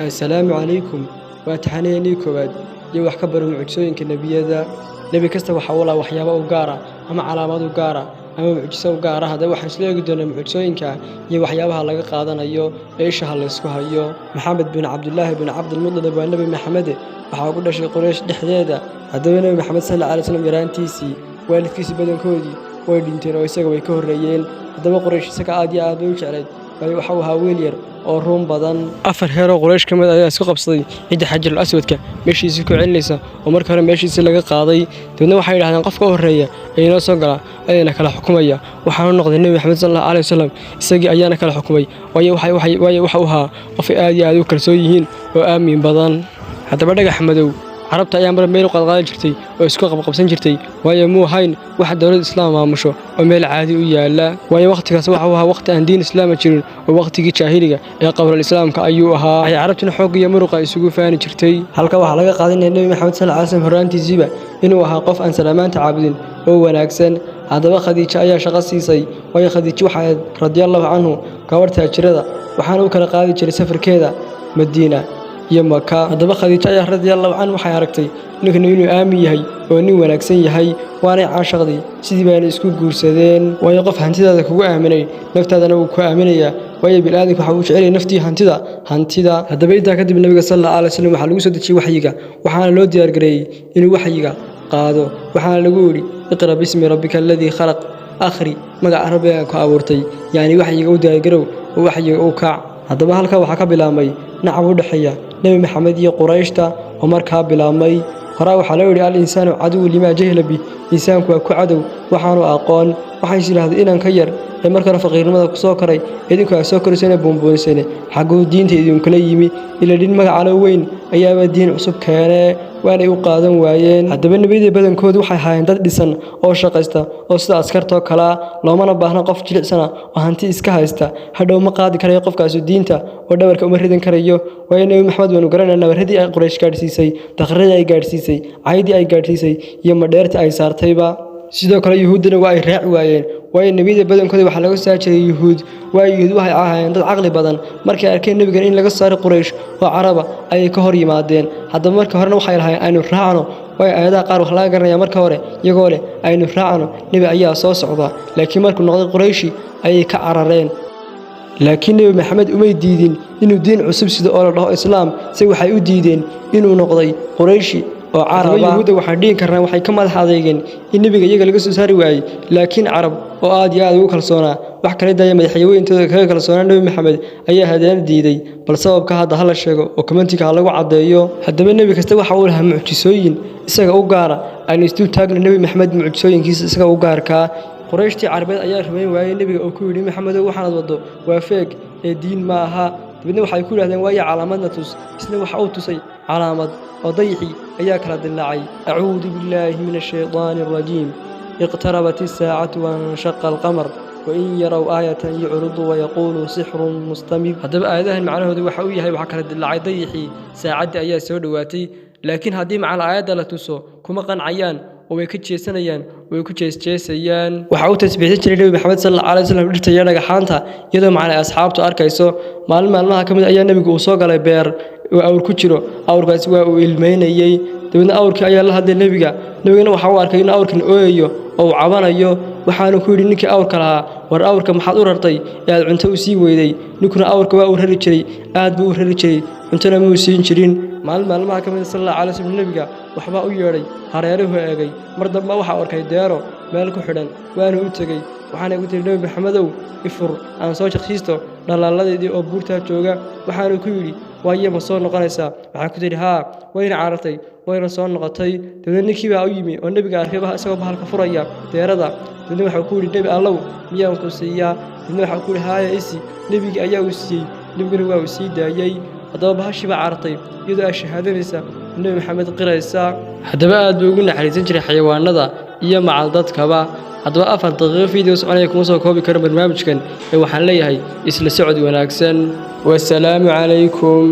السلام عليكم واتحانيني كوباد iyo wax ka baro mucjisooyinka nabiyada nabi kasta waxa uu la waxyaabo u gaar ah ama calaamad u gaar ah ama mucjiso u gaar ah hada waxaan isla eegi doonaa mucjisooyinka iyo waxyaabaha laga qaadanayo ee isha la isku hayo maxamed bin abdullah bin abdul mudallib waa nabi maxamed waxa uu ku dhashay quraysh dhexdeeda hadaba nabi maxamed sallallahu alayhi wasallam yaraantiisii waalidkiisa badankoodii way dhinteen oo isaga way ka horeeyeen hadaba quraysh isaga aad iyo aad u jeclay waxa uu ahaa wiil yar oo room badan afar heero quraysh kamid ayaa isku qabsaday cid xajar aswadka meeshiisa ku celinaysa oo marka hore meeshiisa laga qaaday dadna waxay yiraahdeen qofka horeeya ee inoo soo gala ayna kala xukumaya waxaanu noqday nabi maxamed sallallahu alayhi wasallam isagii ayaana kala xukumay waxa uu ahaa qof aad iyo aad u kalsoon yihiin oo aamin badan hadaba dhagax madow carabta ayaa mar meel qadqaad jirtay oo isku qabqabsan jirtay waayo muu hayn wax dawlad islaam maamusho oo meel caadi u yaala waayo waqtigaas waxa uu ahaa waqti aan diin islaam jirin oo waqtigii jaahiliga ee qabla islaamka ayuu ahaa ay carabtuna xoog iyo muruqa isugu faani jirtay halka waxa laga qaadanay nabi maxamed sallallahu alayhi wasallam horaantiisiiba inuu ahaa qof aan salaamaanta caabudin oo wanaagsan hadaba khadiija ayaa shaqo siisay waayo khadiija waxa radiyallahu anhu gabarta jirada waxaan uu kala qaadi jiray safarkeeda madiina iyo maka hadaba khadiija ayaa radiyallahu anha waxay aragtay inuu aamin yahay oo nin wanaagsan yahay waana caashaqday sidii baan isku guursadeen waayo qof hantidaada kugu aaminay naftaadana uu ku aaminaya waayo bilaadanku waxa uu jecel naftii hantida hadaba inta kadib nabiga sallallahu alayhi wasallam waxa lagu soo dejiyay waxyiga waxaana loo diyaar gareeyay inuu waxyiga qaado waxaana lagu yiri iqra bismi rabbika alladhi khalaq akhri magaca rabbiga ku abuurtay yaani waxyiga u diyaar garow oo waxyiga uu ka hadaba halka waxa ka bilaabmay nacab u dhaxeeya nabi maxamed iyo qurayshta oo markaa bilaabmay hore waxa la yiri al insaanu adu lima jahla bi insaanku waa ku cadow waxaanu aqoon waxay yiraahdeen inaan ka yar ee markaa faqiirnimada ku soo koray idinku ay soo korisay boonboonsan xaqu diinta idin kala yimi ila din magac la weyn ayaa diin cusub keenay waana u qaadan waayeen hadaba nabiyada badankoodu waxay haayeen dad dhisan oo shaqaysta oo sida askarta kala loomana baahna qof jilicsana oo hanti iska haysta hadhow ma qaadi karayo qofkaas diinta oo dhabarka uma ridan karayo way nabi maxamed waanu garanayna waradii ay quraysh gaarsiisay taqriir ay gaarsiisay caydii ay gaarsiisay iyo madheerta ay saartayba sidoo kale yahuudna waa ay raac waayeen way nabiyada badankooda waxa laga soo jeeday yahuud waxay ahaayeen dad aqli badan markay arkeen nabiga in laga saaray quraysh oo caraba ay ka hor yimaadeen hadaba marka horena waxay lahaayeen aynu raacno way ayadaha qaar wax laga garanaya marka hore iyagoo leh aynu raacno nabi ayaa soo socda laakiin markuu noqday qurayshi ay ka carareen laakiin nabi maxamed umay diidin inuu diin cusub sida oo la dhaho islaam si waxay u diideen inuu noqday qurayshi oo carab yahuuda waxa dhiin karnaa waxay ka madax adeegeen in nabiga iyaga laga soo saari waayay laakiin carab oo aad iyo aad ugu kalsoona wax kale daaya madaxweyntooda kaga kalsoona nabi maxamed ayaa hadaan diiday bal sababka hadda hala sheego oo commentiga lagu cadeeyo hadaba nabi kasta waxa uu lahaa mucjisooyin isaga u gaara aan istuu taagna nabi maxamed mucjisooyinkiisa isaga u gaarka qurayshtii carabeed ayaa rumeyn waayay nabiga oo ku yiri maxamed waxaad wado waa feeg ee diin ma aha dibna waxay ku yiraahdeen waa calaamadna tus isna waxa uu tusay calaamad oo dayixi ayaa kala dilaacay a'uudu billahi minash shaytaanir rajiim iqtarabatis saa'atu wa shaqqa al-qamar wa in yaraw ayatan yu'ridu wa yaqulu sihrun mustamir hadaba aayadahan macnahoodu waxa uu yahay waxa kala dilaacay dayixi saacada ayaa soo dhawaatay laakiin hadii macna aayada la tuso kuma qancayaan way ka jeesanayaan way ku jeesayaan waxa uu tasbiixin jiray nabi maxamed sallallahu alayhi wasallam dhirtay dhagaxaanta iyadoo macna asxaabtu arkayso maalmaha kamid ayaa nabigu uu soo galay beer oo awr ku jiro awrkaasi waa uu ilmeynayay dadna awrkii ayaa la hadlay nabigana waxa uu arkay in awrkan ooyayo oo uu cabanayo waxaanu ku yiri ninkii awrka lahaa war awrka maxaad u rartay ee aad cunto u sii weyday ninkuna awrka waa uu rari jiray aad buu u rari jiray cuntona ma siin jirin maalmaha kamid sallallahu alayhi wasallam nabiga waxba u yeeray hareeruhu eegay mar dambe waxa arkay deero meel ku xidhan waana u tagay waxaana ku tiri nabi maxamedow ifur aan soo shaqsiisto dhalaaladeedii oo buurta jooga waxaanu ku yiri waaye ma soo noqonaysaa waxa ku tiri haa wayna caaratay wayna soo noqotay dadna ninkii baa u yimi oo nabiga arkay isagoo bahalka furaya deerada dadna waxa ku yiri nabi allow miyaan ku siiyaa dadna waxa ku yiri haaya isi nabiga ayaa u siiyay nabiguna waa u sii daayay hadaba bahashi baa caaratay iyadoo ay shahaadanaysa nabi maxamed qiraysa hadaba aad buu ugu naxariisan jiray xayawaanada iyo macal dadkaba hadaba 4 daqiiqo video soconaya kuma soo koobi karo barnaamijkan ee waxaan leeyahay isla socod wanaagsan wassalaamu calaykum